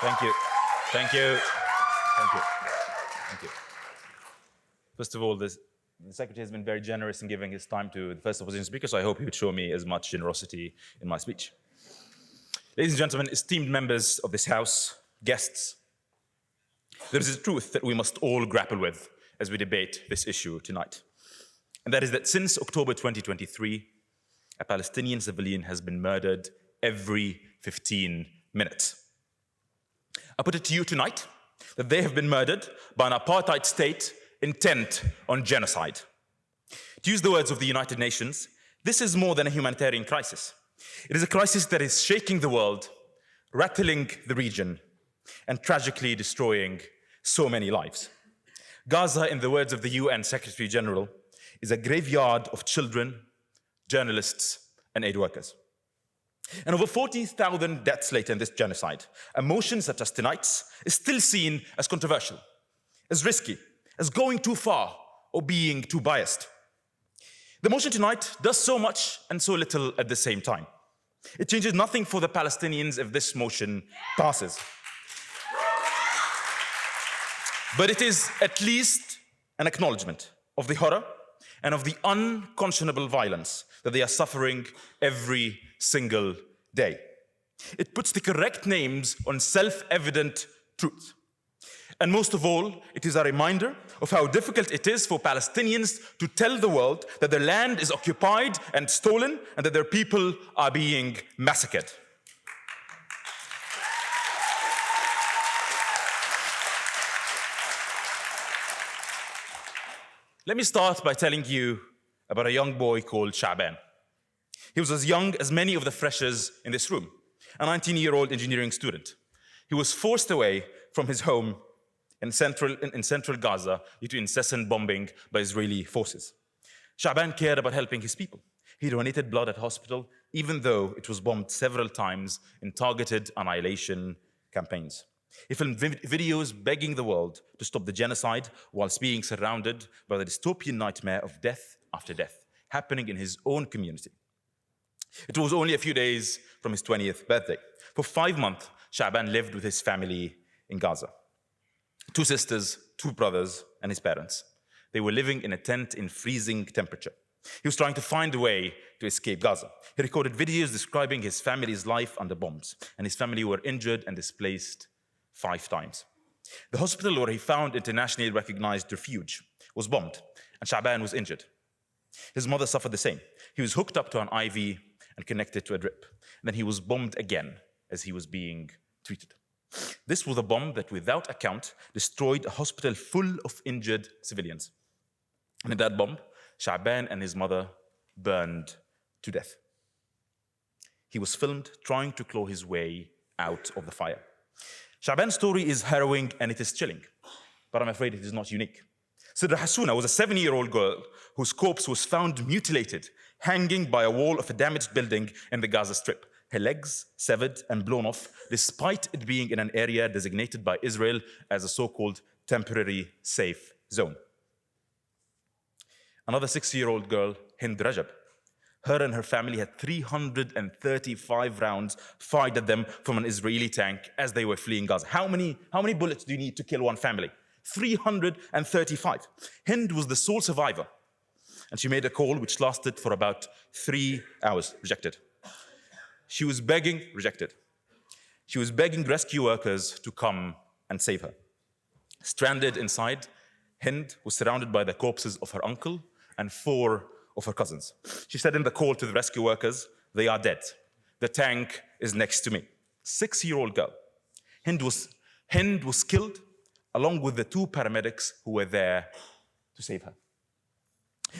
Thank you. Thank you. Thank you. Thank you. First of all, the Secretary has been very generous in giving his time to the first opposition speaker, so I hope he would show me as much generosity in my speech. Ladies and gentlemen, esteemed members of this House, guests, there is a truth that we must all grapple with as we debate this issue tonight. And that is that since October 2023, a Palestinian civilian has been murdered every 15 minutes. I put it to you tonight that they have been murdered by an apartheid state intent on genocide. To use the words of the United Nations, this is more than a humanitarian crisis. It is a crisis that is shaking the world, rattling the region, and tragically destroying so many lives. Gaza, in the words of the UN Secretary General, is a graveyard of children, journalists, and aid workers. And over 40,000 deaths later in this genocide, a motion such as tonight's is still seen as controversial, as risky, as going too far, or being too biased. The motion tonight does so much and so little at the same time. It changes nothing for the Palestinians if this motion passes. But it is at least an acknowledgement of the horror and of the unconscionable violence that they are suffering every single day. It puts the correct names on self-evident truth. And most of all, it is a reminder of how difficult it is for Palestinians to tell the world that their land is occupied and stolen and that their people are being massacred. Let me start by telling you about a young boy called Sha'ban. He was as young as many of the freshers in this room, a 19-year-old engineering student. He was forced away from his home in central Gaza due to incessant bombing by Israeli forces. Sha'ban cared about helping his people. He donated blood at hospital, even though it was bombed several times in targeted annihilation campaigns. He filmed videos begging the world to stop the genocide whilst being surrounded by the dystopian nightmare of death after death happening in his own community. It was only a few days from his 20th birthday. For 5 months, Sha'ban lived with his family in Gaza. 2 sisters, 2 brothers, and his parents. They were living in a tent in freezing temperature. He was trying to find a way to escape Gaza. He recorded videos describing his family's life under bombs, and his family were injured and displaced 5 times. The hospital where he found internationally recognized refuge was bombed, and Sha'ban was injured. His mother suffered the same. He was hooked up to an IV and connected to a drip. And then he was bombed again as he was being treated. This was a bomb that, without a count, destroyed a hospital full of injured civilians. And in that bomb, Sha'ban and his mother burned to death. He was filmed trying to claw his way out of the fire. Sha'ban's story is harrowing and it is chilling, but I'm afraid it is not unique. Sidra Hassouna was a 7-year-old girl whose corpse was found mutilated, hanging by a wall of a damaged building in the Gaza Strip. Her legs severed and blown off, despite it being in an area designated by Israel as a so-called temporary safe zone. Another 6-year-old girl, Hind Rajab. Her and her family had 335 rounds fired at them from an Israeli tank as they were fleeing Gaza. How many bullets do you need to kill one family? 335. Hind was the sole survivor, and she made a call which lasted for about 3 hours, rejected. She was begging, rejected. She was begging rescue workers to come and save her. Stranded inside, Hind was surrounded by the corpses of her uncle and 4 of her cousins. She said in the call to the rescue workers, "They are dead. The tank is next to me." 6-year-old girl. Hind was killed along with the 2 paramedics who were there to save her.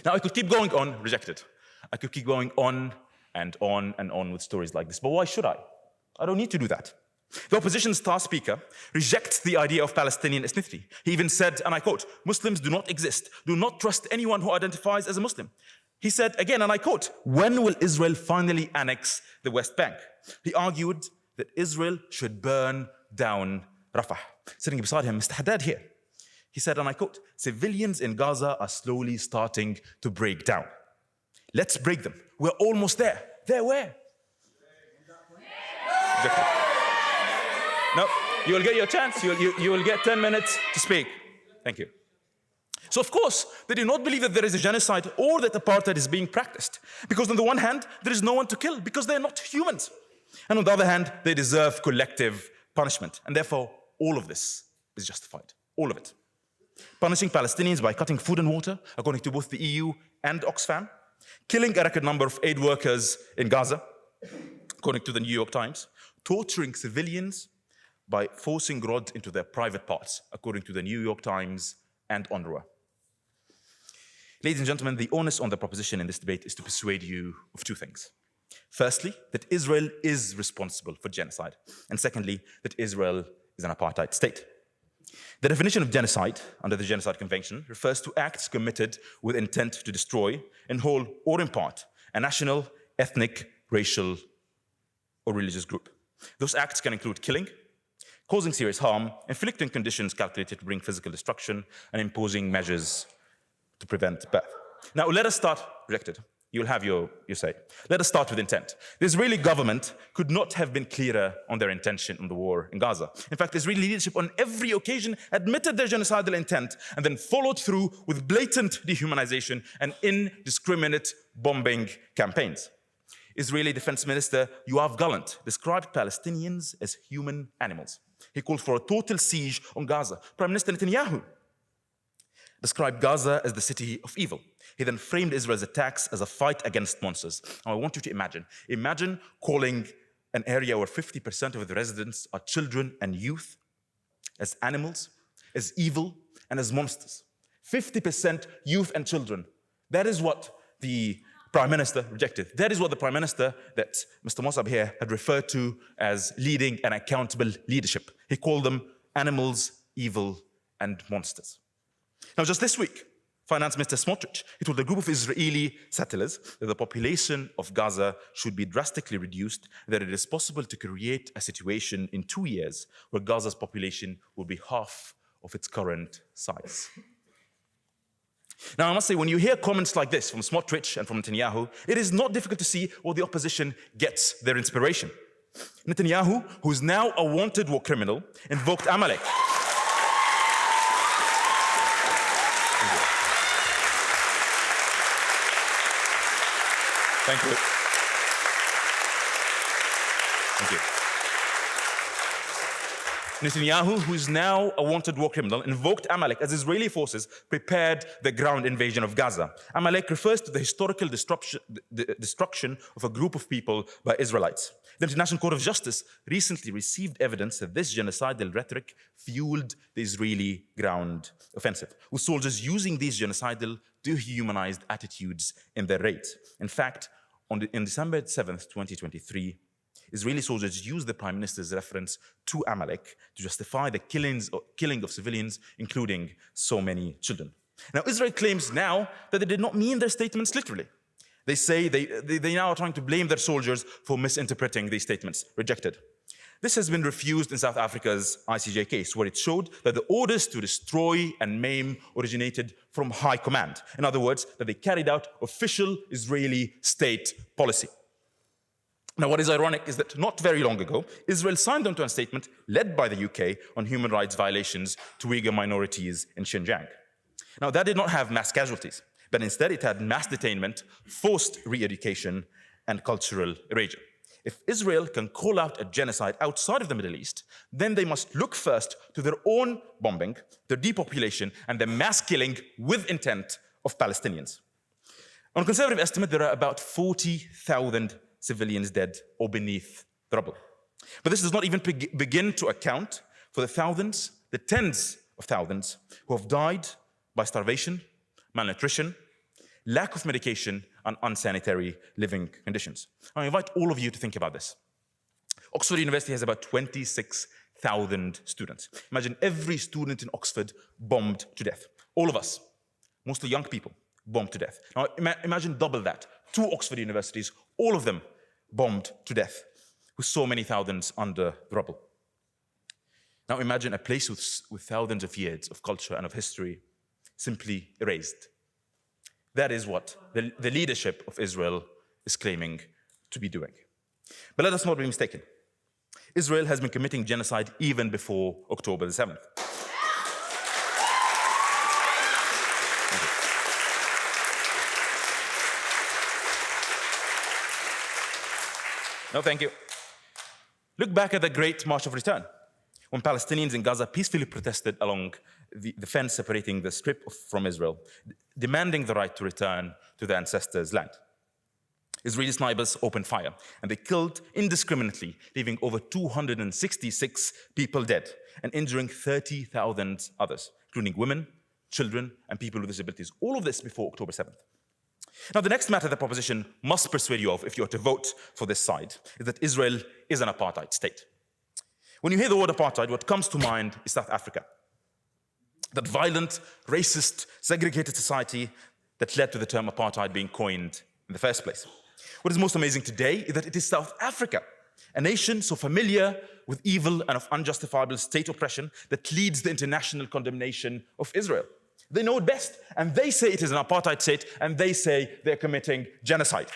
Now, I could keep going on, rejected. I could keep going on and on and on with stories like this, but why should I? I don't need to do that. The opposition star speaker rejects the idea of Palestinian ethnicity. He even said, and I quote, "Muslims do not exist. Do not trust anyone who identifies as a Muslim." He said again, and I quote, "When will Israel finally annex the West Bank?" He argued that Israel should burn down Rafah. Sitting beside him, Mr. Haddad here. He said, and I quote, "Civilians in Gaza are slowly starting to break down. Let's break them. We're almost there." There where? No. You will get your chance. You will get 10 minutes to speak. Thank you. So, of course, they do not believe that there is a genocide or that apartheid is being practiced. Because on the one hand, there is no one to kill because they're not humans. And on the other hand, they deserve collective punishment. And therefore, all of this is justified. All of it. Punishing Palestinians by cutting food and water, according to both the EU and Oxfam. Killing a record number of aid workers in Gaza, according to the New York Times. Torturing civilians by forcing rods into their private parts, according to the New York Times and UNRWA. Ladies and gentlemen, the onus on the proposition in this debate is to persuade you of two things. Firstly, that Israel is responsible for genocide. And secondly, that Israel is an apartheid state. The definition of genocide under the Genocide Convention refers to acts committed with intent to destroy, in whole or in part, a national, ethnic, racial, or religious group. Those acts can include killing, causing serious harm, inflicting conditions calculated to bring physical destruction, and imposing measures to prevent birth. Now, let us start, rejected. You'll have your say. Let us start with intent. The Israeli government could not have been clearer on their intention on the war in Gaza. In fact, Israeli leadership on every occasion admitted their genocidal intent and then followed through with blatant dehumanization and indiscriminate bombing campaigns. Israeli Defense Minister Yoav Gallant described Palestinians as human animals. He called for a total siege on Gaza. Prime Minister Netanyahu described Gaza as the city of evil. He then framed Israel's attacks as a fight against monsters. Now, I want you to imagine calling an area where 50% of the residents are children and youth as animals, as evil, and as monsters. 50% youth and children. That is what the Prime Minister rejected. That is what the Prime Minister that Mr. Mossab here had referred to as leading an accountable leadership. He called them animals, evil, and monsters. Now, just this week, Finance Minister Smotrich, he told a group of Israeli settlers that the population of Gaza should be drastically reduced, that it is possible to create a situation in 2 years where Gaza's population will be half of its current size. Now, I must say, when you hear comments like this from Smotrich and from Netanyahu, it is not difficult to see where the opposition gets their inspiration. Netanyahu, who is now a wanted war criminal, invoked Amalek. Thank you. Thank you. Netanyahu, who is now a wanted war criminal, invoked Amalek as Israeli forces prepared the ground invasion of Gaza. Amalek refers to the historical destruction of a group of people by Israelites. The International Court of Justice recently received evidence that this genocidal rhetoric fueled the Israeli ground offensive, with soldiers using these genocidal, dehumanized attitudes in their raids. In fact, on December 7th, 2023, Israeli soldiers used the Prime Minister's reference to Amalek to justify the killing of civilians, including so many children. Now, Israel claims now that they did not mean their statements literally. They say they now are trying to blame their soldiers for misinterpreting these statements. Rejected. This has been refused in South Africa's ICJ case, where it showed that the orders to destroy and maim originated from high command. In other words, that they carried out official Israeli state policy. Now, what is ironic is that not very long ago, Israel signed onto a statement led by the UK on human rights violations to Uyghur minorities in Xinjiang. Now, that did not have mass casualties, but instead it had mass detainment, forced re-education, and cultural erasure. If Israel can call out a genocide outside of the Middle East, then they must look first to their own bombing, their depopulation, and the mass killing with intent of Palestinians. On a conservative estimate, there are about 40,000 civilians dead or beneath the rubble. But this does not even begin to account for the thousands, the tens of thousands, who have died by starvation, malnutrition, lack of medication, and unsanitary living conditions. I invite all of you to think about this. Oxford University has about 26,000 students. Imagine every student in Oxford bombed to death. All of us, mostly young people, bombed to death. Now imagine double that. 2 Oxford universities, all of them bombed to death, with so many thousands under the rubble. Now imagine a place with thousands of years of culture and of history simply erased. That is what the leadership of Israel is claiming to be doing. But let us not be mistaken. Israel has been committing genocide even before October the 7th. No, thank you. Look back at the Great March of Return, when Palestinians in Gaza peacefully protested along the fence separating the Strip from Israel, demanding the right to return to their ancestors' land. Israeli snipers opened fire, and they killed indiscriminately, leaving over 266 people dead and injuring 30,000 others, including women, children, and people with disabilities. All of this before October 7th. Now, the next matter the proposition must persuade you of if you are to vote for this side is that Israel is an apartheid state. When you hear the word apartheid, what comes to mind is South Africa. That violent, racist, segregated society that led to the term apartheid being coined in the first place. What is most amazing today is that it is South Africa, a nation so familiar with evil and of unjustifiable state oppression that leads the international condemnation of Israel. They know it best, and they say it is an apartheid state, and they say they're committing genocide.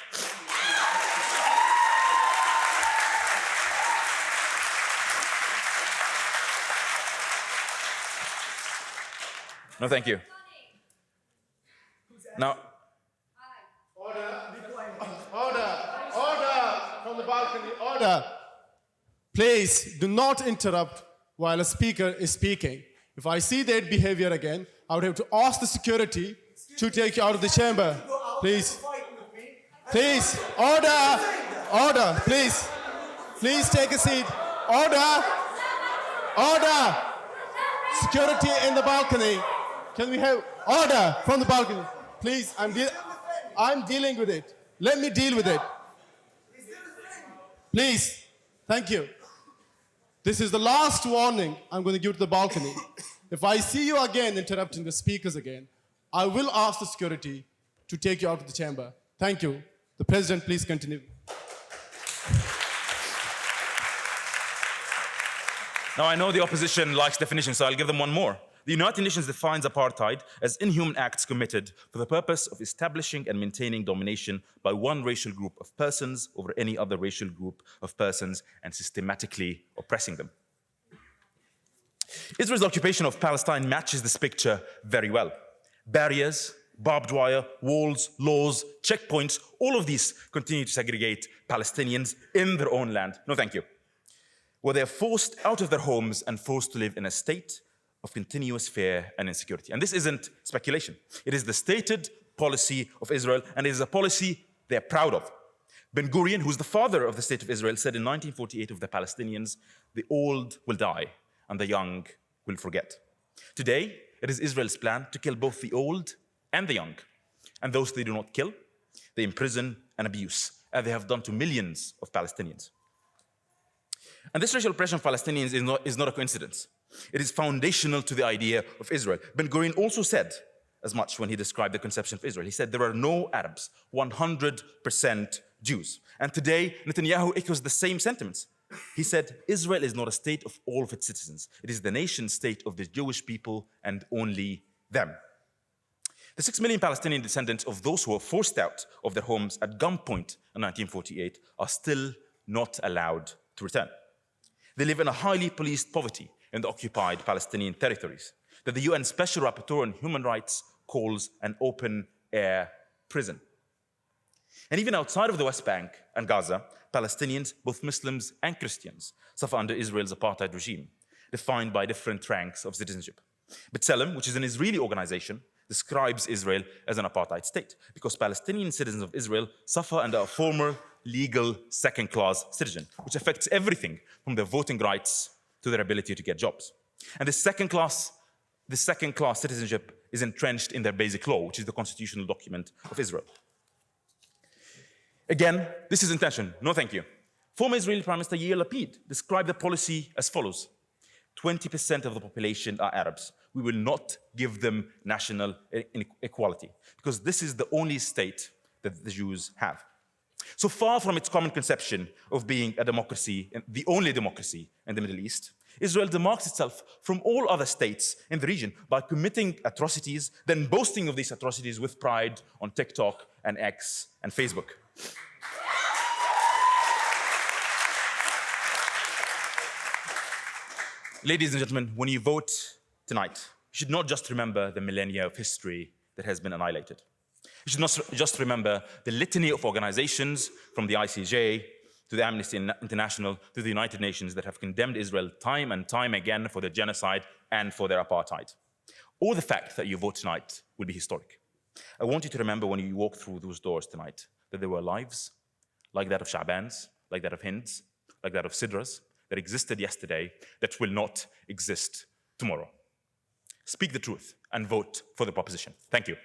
No, thank you. Now, order from the balcony, order. Please do not interrupt while a speaker is speaking. If I see that behavior again, I would have to ask the security to take you out of the chamber. Please. Please, order, order, please. Please take a seat. Order, order. Security in the balcony. Can we have order from the balcony? Please, I'm dealing with it. Let me deal with it. Please, thank you. This is the last warning I'm going to give to the balcony. If I see you again interrupting the speakers again, I will ask the security to take you out of the chamber. Thank you. The President, please continue. Now, I know the opposition likes definitions, so I'll give them one more. The United Nations defines apartheid as inhuman acts committed for the purpose of establishing and maintaining domination by one racial group of persons over any other racial group of persons and systematically oppressing them. Israel's occupation of Palestine matches this picture very well. Barriers, barbed wire, walls, laws, checkpoints, all of these continue to segregate Palestinians in their own land. No, thank you. Where they're forced out of their homes and forced to live in a state of continuous fear and insecurity. And this isn't speculation. It is the stated policy of Israel, and it is a policy they're proud of. Ben-Gurion, who's the father of the state of Israel, said in 1948 of the Palestinians, "The old will die and the young will forget." Today, it is Israel's plan to kill both the old and the young. And those they do not kill, they imprison and abuse, as they have done to millions of Palestinians. And this racial oppression of Palestinians is not a coincidence. It is foundational to the idea of Israel. Ben-Gurion also said as much when he described the conception of Israel. He said, there are no Arabs, 100% Jews. And today, Netanyahu echoes the same sentiments. He said, Israel is not a state of all of its citizens. It is the nation state of the Jewish people and only them. The 6 million Palestinian descendants of those who were forced out of their homes at gunpoint in 1948 are still not allowed to return. They live in a highly policed poverty in the occupied Palestinian territories that the UN Special Rapporteur on Human Rights calls an open-air prison. And even outside of the West Bank and Gaza, Palestinians, both Muslims and Christians, suffer under Israel's apartheid regime, defined by different ranks of citizenship. B'Tselem, which is an Israeli organization, describes Israel as an apartheid state because Palestinian citizens of Israel suffer under a former legal second-class citizen, which affects everything from their voting rights to their ability to get jobs. And this second-class citizenship is entrenched in their basic law, which is the constitutional document of Israel. Again, this is intention. No, thank you. Former Israeli Prime Minister Yair Lapid described the policy as follows. 20% of the population are Arabs. We will not give them national equality because this is the only state that the Jews have. So far from its common conception of being a democracy, the only democracy in the Middle East, Israel demarks itself from all other states in the region by committing atrocities, then boasting of these atrocities with pride on TikTok and X and Facebook. Ladies and gentlemen, when you vote tonight, you should not just remember the millennia of history that has been annihilated. You should not just remember the litany of organizations from the ICJ to the Amnesty International to the United Nations that have condemned Israel time and time again for their genocide and for their apartheid. Or the fact that you vote tonight will be historic. I want you to remember when you walk through those doors tonight that there were lives like that of Shaban's, like that of Hind's, like that of Sidra's, that existed yesterday that will not exist tomorrow. Speak the truth and vote for the proposition. Thank you.